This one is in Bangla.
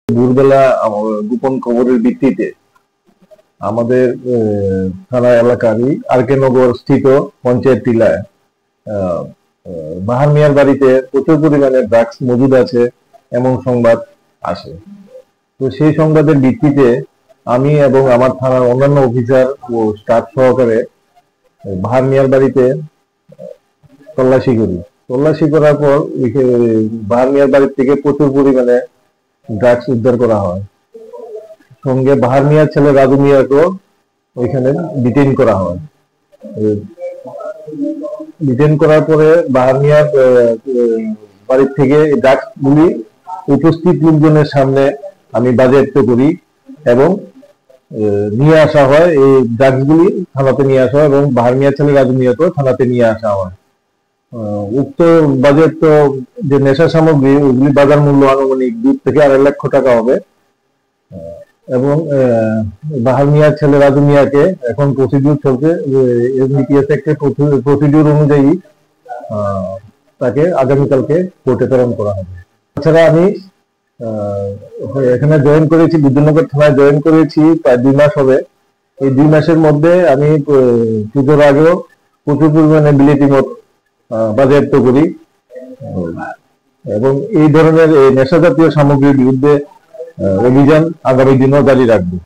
ভোরবেলা গোপন খবরের ভিত্তিতে আমাদের থানা এলাকারই আরকে নগর স্থিত পঞ্চায়েত টিলায় বাহার মিয়ার বাড়িতে প্রচুর পরিমাণে ড্রাগস মজুদ আছে এমন সংবাদ আসে। তো সেই সংবাদের ভিত্তিতে আমি এবং আমার থানার অন্যান্য অফিসার ও স্টাফ সহকারে বাহার মিয়ার বাড়িতে তল্লাশি করি। তল্লাশি করার পর বাহার মিয়ার বাড়ির থেকে প্রচুর পরিমাণে ড্রাগস উদ্ধার করা হয়। সঙ্গে বাহার মিয়ার ছেলে রাজু মিয়াকেও ওইখানে ডিটেইন করা হয়। ডিটেইন করার পরে বাহার মিয়ার বাড়ির থেকে ড্রাগস গুলি উপস্থিত লোকজনের সামনে আমি বাজেয়াপ্ত করি এবং নিয়ে আসা হয়। এই ড্রাগস গুলি থানাতে নিয়ে আসা হয় এবং বাহার মিয়ার ছেলে রাজু মিয়াকেও থানাতে নিয়ে আসা হয়। উক্ত বাজেয়াপ্ত যে নেশা সামগ্রী ওগুলি বাজার মূল্য আনুমানিক 2 থেকে 2.5 লক্ষ টাকা হবে এবং বাহার মিয়ার ছেলে রাজু মিয়াকে এখন প্রসিডিউর চলছে। এনডিপিএস অ্যাক্টের প্রসিডিউর অনুযায়ী তাকে আগামীকালকে কোর্টে প্রেরণ করা হবে। তাছাড়া আমি এখানে জয়েন করেছি, বিদ্যুৎনগর থানায় জয়েন করেছি প্রায় 2 মাস হবে। এই 2 মাসের মধ্যে আমি পুজোর আগেও প্রচুর পরিমাণে বিলেতি মদ বাজেয়াপ্ত করি এবং এই ধরনের নেশা জাতীয় সামগ্রীর বিরুদ্ধে অভিযান আগামী দিনেও জারি রাখবো।